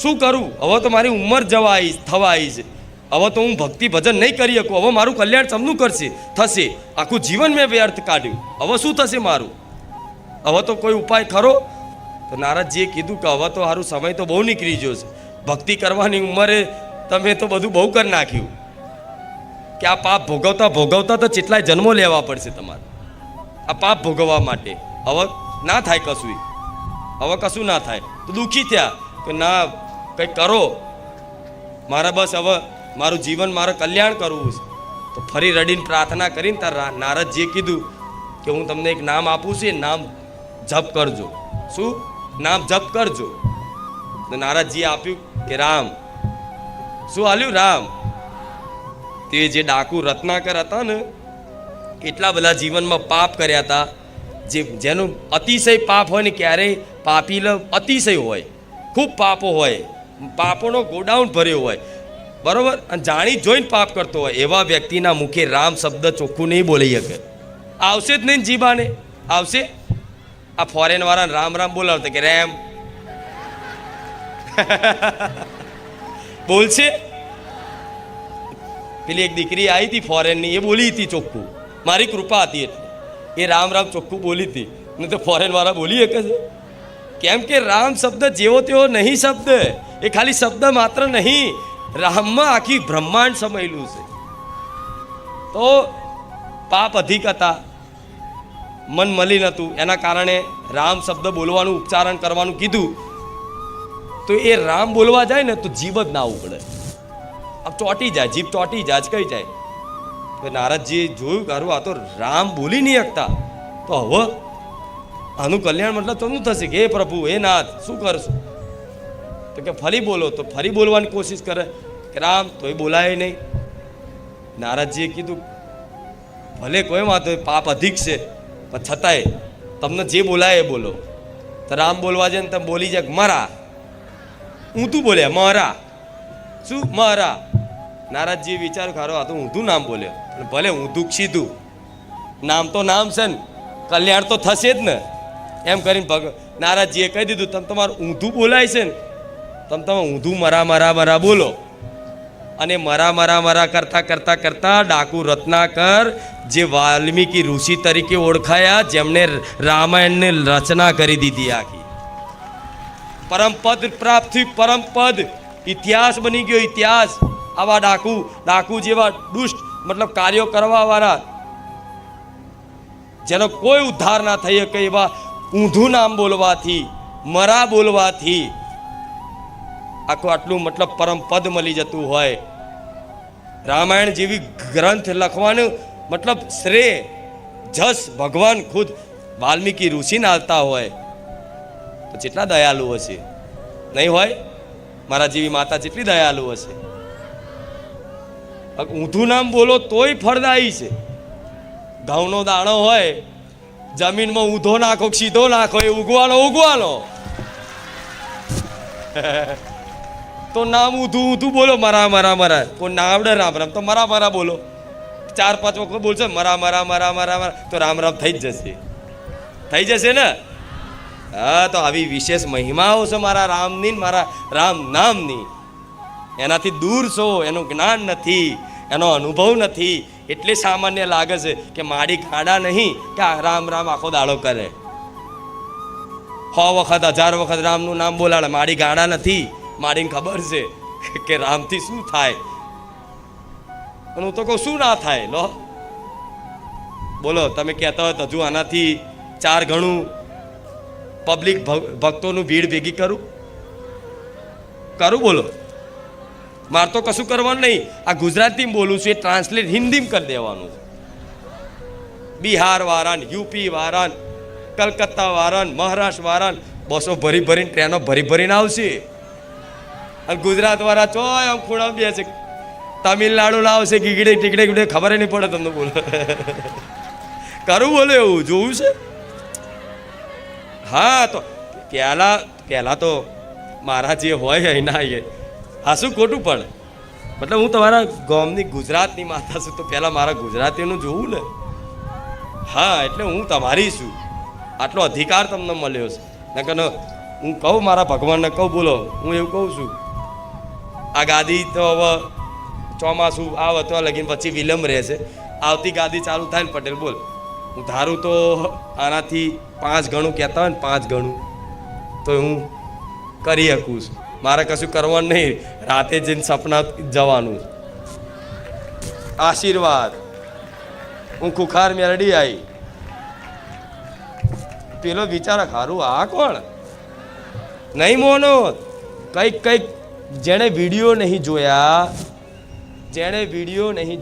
શું કરું? હવે તો મારી ઉંમર થવા આવી છે, હવે તો હું ભક્તિ ભજન નહીં કરી શકું, હવે મારું કલ્યાણ સમનું થશે, આખું જીવન મેં વ્યર્થ કાઢ્યું, હવે શું થશે મારું? હવે તો કોઈ ઉપાય ખરો? તો નારદજીએ કીધું કે હવે તો સારું સમય તો બહુ નીકળી ગયો છે, ભક્તિ કરવાની ઉંમરે તમે તો બધું બહુ કરી નાખ્યું કે આ પાપ ભોગવતા ભોગવતા તો કેટલાય જન્મો લેવા પડશે તમારે આ પાપ ભોગવવા માટે. હવે ના થાય કશું, હવે કશું ના થાય. તો દુઃખી થયા કે ના કંઈક કરો, મારે બસ હવે મારું જીવન મારે કલ્યાણ કરવું છે. તો ફરી રડીને પ્રાર્થના કરીને તાર નારદજીએ કીધું કે હું તમને એક નામ આપું છું, એ નામ જપ કરજો. શું નામ જપ કરજો? તો નારદજીએ આપ્યું કે રામ. શું આલ્યું? રામ. તે જે ડાકુ રત્નાકર હતા ને, એટલા બધા જીવનમાં પાપ કર્યા હતા, જેનું અતિશય પાપ હોય ને, ક્યારેય પાપી અતિશય હોય, ખૂબ પાપો હોય, પાપોનો ગોડાઉન ભર્યો હોય, બરોબર, અને જાણી જોઈને પાપ કરતો હોય, એવા વ્યક્તિના મુખે રામ શબ્દ ચોખ્ખું નહીં બોલી શકે. આવશે જ નહીં જીબાને, આવશે. આ ફોરેન વાળાને રામ રામ બોલાવતા કે રેમ બોલશે. પેલી એક દીકરી આવી હતી ફોરેનની, એ બોલી હતી ચોખ્ખું, મારી કૃપા હતી એટલે એ રામ રામ ચોખ્ખું બોલી હતી. નહીં તો ફોરેન વાળા બોલી શકે છે? કેમ કે રામ શબ્દ જેવો તેવો નહીં શબ્દ, એ ખાલી શબ્દ માત્ર નહીં, રામમાં આખી બ્રહ્માંડ સમાયેલું છે. તો પાપ અધિક હતા, મન મલિન હતું, એના કારણે રામ શબ્દ બોલવાનું ઉચ્ચારણ કરવાનું કીધું. તો એ રામ બોલવા જાય ને તો જીભ જ ના ઉપડે, આમ ચોંટી જાય, જીભ ચોંટી જાય, કઈ જાય. તો નારદજીએ જોયું કે આ તો રામ બોલી નહીં શકતા, તો હવે આનું કલ્યાણ મતલબ શું થશે કે હે પ્રભુ, હે નાથ, શું કરશું? તો કે ફરી બોલો. તો ફરી બોલવાની કોશિશ કરે કે રામ, તો એ બોલાય નહીં. નારદજીએ કીધું ભલે કોઈ વાંધો, પાપ અધિક છે, પણ છતાંય તમને જે બોલાય એ બોલો. તો રામ બોલવા જાય ને તમે બોલી જાય મારા, ઊંધું બોલ્યા મારા. શું મારા? નારદજીએ વિચાર્યું ખારો આ તો ઊંધું નામ બોલ્યો, ભલે ઊંધું સીધું, નામ તો નામ છે ને, કલ્યાણ તો થશે જ ને. એમ કરીને નારદજીએ કહી દીધું તમે તમારું ઊંધું બોલાય છે ને, તમે ઊંધું મરા મરા મરા બોલો. અને મરા મરા મરા કરતા કરતા કરતા ડાકુ રત્નાકર, જે વાલ્મીકી ઋષિ તરીકે ઓળખાયા, જેમણે રામાયણની રચના કરી દીધી આખી, પરમપદ પ્રાપ્ત થયું, પરમપદ, ઇતિહાસ બની ગયો, ઇતિહાસ. આવા ડાકુ જેવા દુષ્ટ મતલબ કાર્યો કરવા વાળા, જેનો કોઈ ઉદ્ધાર ના થઈ શકે, એવા ઊંધું નામ બોલવાથી, મરા બોલવાથી આખું આટલું મતલબ પરમ પદ મળી જતું હોય. રામાયણ જેવી ગ્રંથ લખવાનું મતલબ શ્રેય જસ ભગવાન ખુદ વાલ્મીકી ઋષિને આવતા હોય, તો જેટલા દયાલુ હશે, નહીં હોય? મારા જેવી માતા જેટલી દયાલુ હશે. ઊંધું નામ બોલો તોય ફળદાયી છે. ઘઉંનો દાણો હોય, જમીનમાં ઊંધો નાખો સીધો નાખો, એ ઉગવાનો તો નામ ઊંધું બોલો, મરા મરા મરા. કોઈ ના આવડે રામ રામ તો મરા મરા બોલો, 4-5 વખત બોલશે મરા મરા મરા મરા મરા, તો રામ રામ થઈ જ જશે, થઈ જશે ને. હા, તો આવી વિશેષ મહિમાઓ છે મારા રામની, મારા રામ નામની. એનાથી દૂર છો, એનું જ્ઞાન નથી, એનો અનુભવ નથી, એટલે સામાન્ય લાગે છે કે માડી ગાડા નહીં કે રામ રામ આખો દાડો કરે, 100 વખત 1000 વખત રામનું નામ બોલાડે. માડી ગાડા નથી, માડીને ખબર છે કે રામથી શું થાય, અને હું તો કહું શું ના થાય. લો બોલો, તમે કહેતા હોય તો હજુ આનાથી 4 ગણું પબ્લિક ભક્તોનું ભીડ ભેગી કરું, બોલો. મારે તો કશું કરવાનું નહીં, આ ગુજરાતીમાં બોલું છું, એ ટ્રાન્સલેટ હિન્દીમાં કરી દેવાનું છે. બિહાર વાળાને, યુપી વાળાને, કલકત્તા વાળાને, મહારાષ્ટ્ર વાળાને બસો ભરી ભરીને, ટ્રેનો ભરી ભરીને આવશે. અને ગુજરાત વાળા ચોય આમ ખૂણા બેસે, તમિલનાડુ આવશે, ગીગડે ટીકડે ખબર નહીં પડે તમને. બોલો કરું, બોલો એવું જોવું છે. હા, તો પહેલા તો મારા જે હોય એના હા, શું ખોટું પડે? મતલબ હું તમારા ગામની ગુજરાતની માતા છું, તો પહેલાં મારા ગુજરાતીનું જોવું ને. હા, એટલે હું તમારી છું, આટલો અધિકાર તમને મળ્યો છે. નકર હું કહું મારા ભગવાનને કહું, બોલો હું એવું કહું છું, આ ગાદી તો હવે ચોમાસું આવે તો લગીને પછી વિલંબ રહેશે, આવતી ગાદી ચાલુ થાય ને પટેલ બોલ, હું ધારું તો આનાથી 5 ગણું કહેતા હોય ને, 5 ગણું તો હું કરી શકું છું. મારે કશું કરવાનું નહીં, રાતે જઈને સપના જવાનું. આશીર્વાદ. હું ખુખાર મેરડી આવી. પેલો વિચાર ખારું આ કોણ? નહીં મોનો, કંઈક જેણે વિડીયો નહીં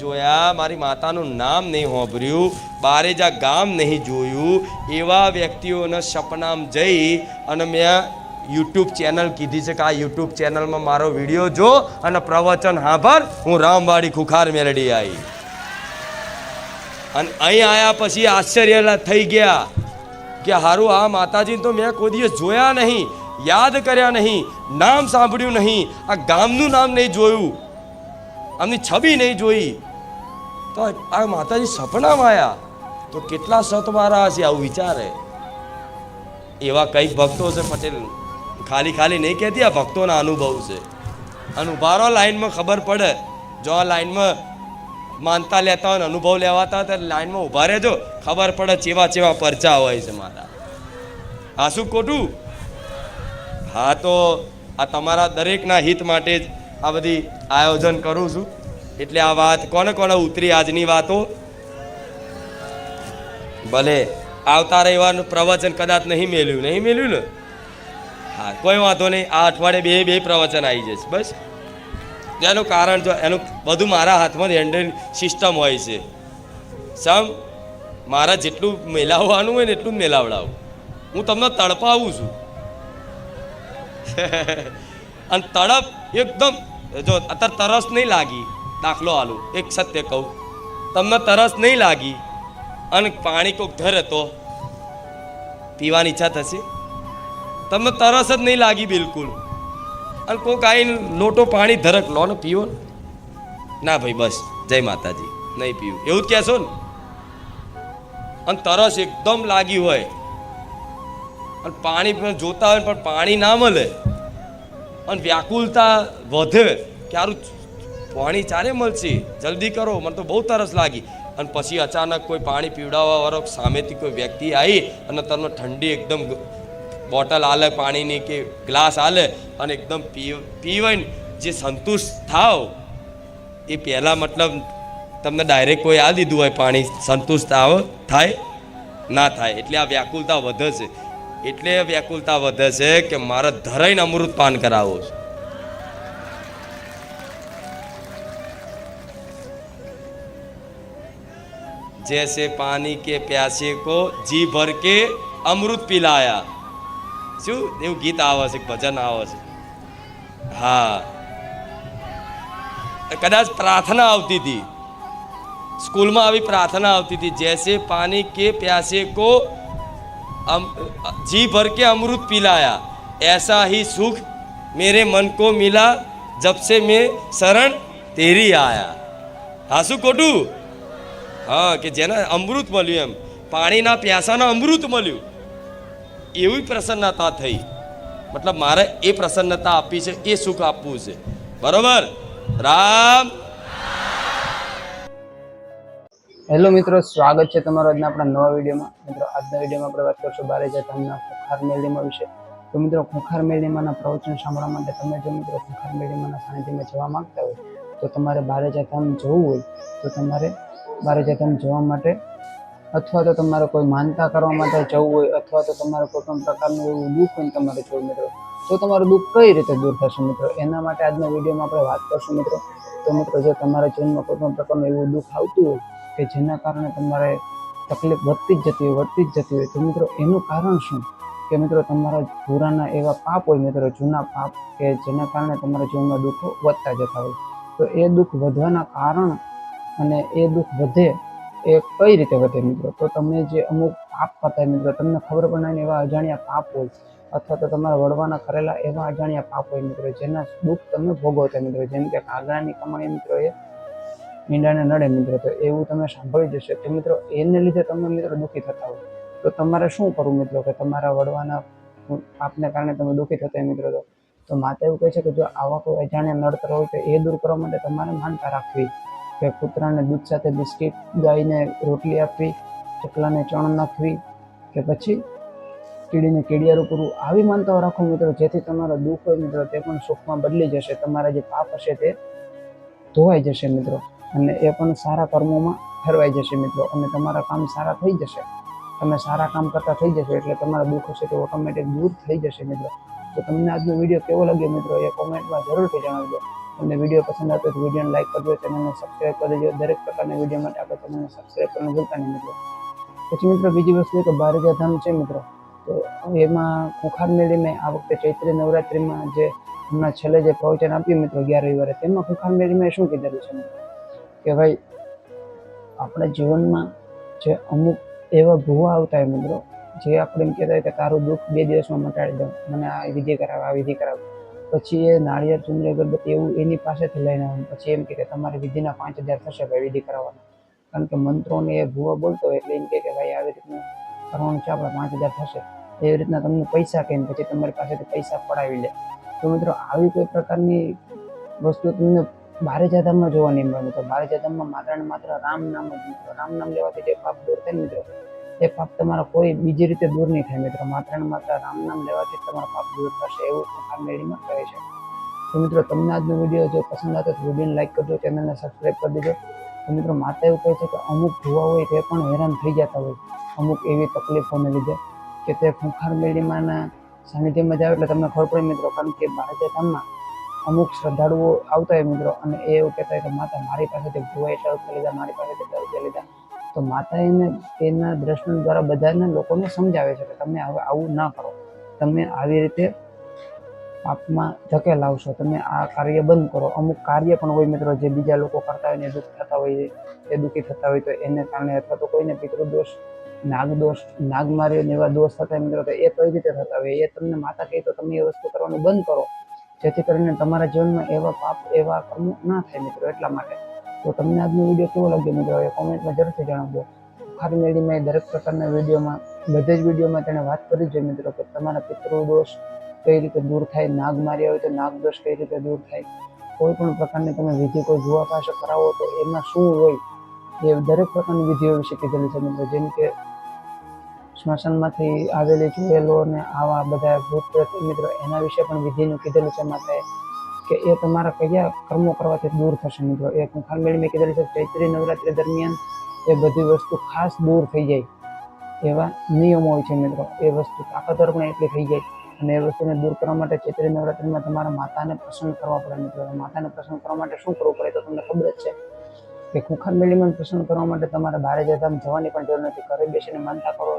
જોયા, મારી માતાનું નામ નહીં સાંભળ્યું, બારેજા ગામ નહીં જોયું, એવા વ્યક્તિઓના સપનામ જઈ અને મેં યુટ્યુબ ચેનલ કીધી છે કે આ યુટ્યુબ ચેનલમાં મારો વિડીયો જો અને પ્રવચન સાંભળ. હું રામવાડી ખુખાર મેલડી આવી. અને અહીં આવ્યા પછી આશ્ચર્ય થઈ ગયા કે હારું આ માતાજીને તો મેં કોઈ દિવસ જોયા નહીં, યાદ કર્યા નહીં, નામ સાંભળ્યું નહીં, આ ગામનું નામ નહીં જોયું, આમની છબી નહીં જોઈ, તો આ માતાજી સપનામાં આવ્યા તો કેટલા સતવારા હશે. આવું વિચારે. એવા કંઈક ભક્તો છે પટેલ, ખાલી નહીં કહેતી, આ ભક્તોના અનુભવ છે. અને ઉભારો લાઈનમાં ખબર પડે. જો આ લાઈનમાં માનતા લેતા હોય ને અનુભવ લેવાતા હોય ત્યારે લાઈનમાં ઊભા રહેજો, ખબર પડે ચેવા પરચા હોય છે મારા. હા, શું ખોટું? હા, તો આ તમારા દરેકના હિત માટે જ આ બધી આયોજન કરું છું. એટલે આ વાત કોને ઉતરી આજની વાતો? ભલે આવતા રવિવારનું પ્રવચન કદાચ નહીં મેલ્યું ને, હા કોઈ વાંધો નહીં. આ અઠવાડિયે બે પ્રવચન આવી જશે બસ. એનું કારણ જો એનું બધું મારા હાથમાં હેન્ડલ સિસ્ટમ હોય છે. મારા જેટલું મેલાવવાનું હોય ને એટલું જ મેલાવડાવું. હું તમને તડપાવું છું. અને તડપ એકદમ, જો અત્યારે તરસ નહીં લાગી, દાખલો આલું, એક સત્ય કહું, તમને તરસ નહીં લાગી અને પાણી કોઈક ધરે તો પીવાની ઈચ્છા થશે? તમને તરસ જ નહીં લાગી બિલકુલ, અને કોઈક આવીને લોટો પાણી ધરક લો ને પીવો ના ભાઈ બસ જય માતાજી, નહીં પીવું એવું જ કહેશો ને. અને તરસ એકદમ લાગી હોય અને પાણી જોતા હોય પણ પાણી ના મળે અને વ્યાકુલતા વધે કે સારું પાણી ચારે મળશે, જલ્દી કરો, મને તો બહુ તરસ લાગી. અને પછી અચાનક કોઈ પાણી પીવડાવવા વાળો સામેથી કોઈ વ્યક્તિ આવી અને તમને ઠંડી એકદમ બોટલ આલે પાણીની કે ગ્લાસ આલે અને એકદમ પીવાય જે સંતુષ્ટ થાવ એ પહેલાં મતલબ તમને ડાયરેક્ટ કોઈ આ દીધું હોય પાણી, સંતુષ્ટ થાય ના થાય. એટલે આ વ્યાકુલતા વધે છે. એટલે વ્યાકુલતા વધે છે કે મારે ધરાઈને અમૃત પાન કરાવો છે. जैसे पानी के प्यासे को जी भर के अमृत पिलाया. શું એવું ગીત આવે છે, ભજન આવે છે. હા, કદાચ પ્રાર્થના આવતી હતી સ્કૂલમાં, આવી પ્રાર્થના આવતી હતી, જૈસે પાनी के प्यासे को जी भर के अमृत पिलाया, ऐसा ही सुख मेरे मन को मिला जब से मैं शरण तेरी आया. હા, શું ખોટું? હા, કે જેને અમૃત મળ્યું, એમ પાણીના પ્યાસાના અમૃત મળ્યું, એવી પ્રસન્નતા થઈ. મતલબ મારે એ પ્રસન્નતા આપી છે, એ સુખ આપવું છે. બરોબર? રામ. હેલો મિત્રો, સ્વાગત છે તમારો આજના આપણા નવા વિડીયોમાં. મિત્રો આજના વિડીયોમાં આપણે વાત કરશું બારેજા ધામના ખુખાર મેલડીમાં વિશે. તો મિત્રો ખુખાર મેલડીમાંના પ્રવચન સાંભળવા માટે તમે જો મિત્રો ખુખાર મેલડીમાંના સાનિધ્યમાં જવા માંગતા હોય તો તમારે બારેજા ધામ જવું હોય તો તમારે બારેજા ધામ જવા માટે અથવા તો તમારે કોઈ માનતા કરવા માટે જવું હોય અથવા તો તમારે કોઈ પણ પ્રકારનું એવું દુઃખ હોય તમારે જવું મિત્રો, તો તમારું દુઃખ કઈ રીતે દૂર થશે મિત્રો, એના માટે આજના વિડીયોમાં આપણે વાત કરશું મિત્રો. તો મિત્રો જો તમારા જીવનમાં કોઈ પણ પ્રકારનું એવું દુઃખ આવતું હોય કે જેના કારણે તમારે તકલીફ વધતી જ જતી હોય તો મિત્રો એનું કારણ શું? કે મિત્રો તમારા પુરાના એવા પાપ હોય મિત્રો, જૂના પાપ કે જેના કારણે તમારા જીવનમાં દુઃખો વધતા જતા હોય. તો એ દુઃખ વધવાના કારણ અને એ દુઃખ વધે એ કઈ રીતે વધે મિત્રો? તો તમે જે અમુક પાપ કરતા મિત્રો, તમને ખબર પણ નહીં એવા અજાણ્યા પાપ હોય અથવા તો તમારા વડવાના કરેલા એવા અજાણ્યા પાપ હોય મિત્રો, જેના દુઃખ તમે ભોગવતા મિત્રો. જેમ કે કાગડાની કમાણી મિત્રો એ મીંડાને નડે મિત્રો, તો એવું તમે સાંભળી જશે. તો મિત્રો એને લીધે તમે મિત્રો દુઃખી થતા હોય તો તમારે શું કરવું મિત્રો? કે તમારા વડવાના પાપને કારણે તમે દુઃખી થતા હોય મિત્રો, તો માતા એવું કહે છે કે જો આવા કોઈ અજાણ્યા નડતર હોય તો એ દૂર કરવા માટે તમારે માનતા રાખવી કે કૂતરાને દૂધ સાથે બિસ્કિટ, ગાયને રોટલી આપવી, ચકલાને ચણ નાખવી કે પછી કીડીને કીડિયારું કરવું, આવી માનતાઓ રાખો મિત્રો, જેથી તમારો દુઃખ હોય મિત્રો તે પણ સુખમાં બદલી જશે. તમારા જે પાપ હશે તે ધોવાઈ જશે મિત્રો, અને એ પણ સારા કર્મોમાં ફેરવાઈ જશે મિત્રો, અને તમારા કામ સારા થઈ જશે. તમે સારા કામ કરતા થઈ જશો એટલે તમારા દુઃખ હશે તે ઓટોમેટિક દૂર થઈ જશે મિત્રો. તો તમને આજનો વિડીયો કેવો લાગ્યો મિત્રો એ કોમેન્ટમાં જરૂરથી જણાવજો. તમને વિડીયો પસંદ આવતો તો વિડીયોને લાઈક કરજો, ચેનલને સબસ્ક્રાઈબ કરી દેજો. દરેક પ્રકારના વિડીયો માટે આપણે ચેનલને સબસ્ક્રાઈબ કરવાનું ભૂલતા નહીં મિત્રો. પછી મિત્રો બીજી વસ્તુ કે બારેજા ધામ છે મિત્રો, તો એમાં ખુંખાર મેળીમાં આ વખતે ચૈત્રી નવરાત્રિમાં જે હમણાં છેલ્લે જે પ્રવચન આપ્યું મિત્રો 11 રવિવારે, તેમાં ખુંખાર મેળીમાં શું કીધેલું છે મિત્રો કે ભાઈ આપણા જીવનમાં જે અમુક એવા ભૂવા આવતા હોય મિત્રો, જે આપણે એમ કહેતા હોય કે તારું દુઃખ 2 દિવસમાં મટાડી દઉં, મને આ વિધિ કરાવે, આ વિધિ કરાવે. પછી એ નાળિયેર ચુંદડી અગરબત્તી એવું એની પાસેથી લઈને આવે, પછી એમ કે તમારી વિધિના 5000 થશે ભાઈ વિધિ કરાવવાના. કારણ કે મંત્રોને એ ભૂવા બોલતો હોય એટલે એમ કે ભાઈ આવી રીતનું કરવાનું છે આપણે, 5000 થશે. એવી રીતના તમને પૈસા કહીને પછી તમારી પાસેથી પૈસા પડાવી લે. તો મિત્રો આવી કોઈ પ્રકારની વસ્તુ તમને બારેજા ધામમાં જોવા નહીં મળે મિત્રો. બારેજા ધામમાં માત્ર ને માત્ર રામ નામ જ મિત્રો. રામ નામ લેવાથી જે પાપ દૂર થાય મિત્રો, એ પાપ તમારા કોઈ બીજી રીતે દૂર નહીં થાય મિત્રો. માત્ર ને માત્ર રામ નામ લેવાથી તમારા પાપ દૂર થશે, એવું ખુંખાર મેળીમાં કહે છે. તો મિત્રો તમને આજનો વિડીયો જો પસંદ આવતો તો વિડીયોને લાઈક કરજો, ચેનલને સબસ્ક્રાઈબ કરી દેજો. તો મિત્રો માતા એવું કહે છે કે અમુક ભૂવા હોય તે પણ હેરાન થઈ જતા હોય અમુક એવી તકલીફોને લીધે, કે તે ખુંખાર મેળીમાંના સાનિધ્યમાં જાવ એટલે તમને ખબર પડે મિત્રો. કારણ કે બારેજા ધામમાં અમુક શ્રદ્ધાળુઓ આવતા હોય મિત્રો, અને એ એવું કહેતા હોય કે માતા મારી પાસેથી ભૂવા એટલા રૂપિયા લીધા, મારી પાસેથી એટલા રૂપિયા લીધા. તો માતા એને તેના દ્રષ્ટાંત દ્વારા બધાના લોકોને સમજાવે છે કે તમે હવે આવું ના કરો, તમે આવી રીતે પાપમાં ધકેલાવશો, તમે આ કાર્ય બંધ કરો. અમુક કાર્ય પણ હોય મિત્રો જે બીજા લોકો કરતા હોય ને દુઃખ થતા હોય, એ દુઃખી થતા હોય, તો એને કારણે અથવા તો કોઈને પિતૃદોષ, નાગદોષ, નાગમારી એવા દોષ થતા હોય મિત્રો, તો એ કઈ રીતે થતા હોય એ તમને માતા કહે તો તમે એ વસ્તુ કરવાનું બંધ કરો, જેથી કરીને તમારા જીવનમાં એવા પાપ, એવા કર્મો ના થાય મિત્રો. એટલા માટે તો તમને આજનો વિડીયો કેવો લાગ્યો મિત્રો એ કોમેન્ટમાં જરૂરથી જણાવજો. ખુંખાર મેળીમાં દરેક પ્રકારના વિડીયોમાં, બધે જ વિડીયોમાં તેણે વાત કરી છે મિત્રો કે તમારા પિતૃદોષ કઈ રીતે દૂર થાય, નાગ માર્યા હોય તો નાગદોષ કઈ રીતે દૂર થાય, કોઈ પણ પ્રકારની તમે વિધિ કોઈ ભૂવા પાસે કરાવો તો એમાં શું હોય એ દરેક પ્રકારની વિધિઓ વિશે કીધેલી છે મિત્રો. જેમ કે સ્મશાનમાંથી આવેલી ચૂડેલો અને આવા બધા ભૂત પ્રેત મિત્રો, એના વિશે પણ વિધિનું કીધેલું છે માતાએ, કે એ તમારા કયા કર્મો કરવાથી દૂર થશે મિત્રો. એ ખુંખાર મેળીમાં કીધેલું છે ચૈત્રી નવરાત્રિ દરમિયાન એ બધી વસ્તુ ખાસ દૂર થઈ જાય એવા નિયમો હોય છે મિત્રો. એ વસ્તુ તાકાતવર પણ એટલી થઈ જાય, અને એ વસ્તુને દૂર કરવા માટે ચૈત્રી નવરાત્રિમાં તમારા માતાને પ્રસન્ન કરવા પડે મિત્રો. માતાને પ્રસન્ન કરવા માટે શું કરવું પડે તો તમને ખબર જ છે કે ખુંખાર મેળીમાં પ્રસન્ન કરવા માટે તમારે બારેજા ધામ જવાની પણ જરૂર નથી. ઘરે બેસીને માનતા કરો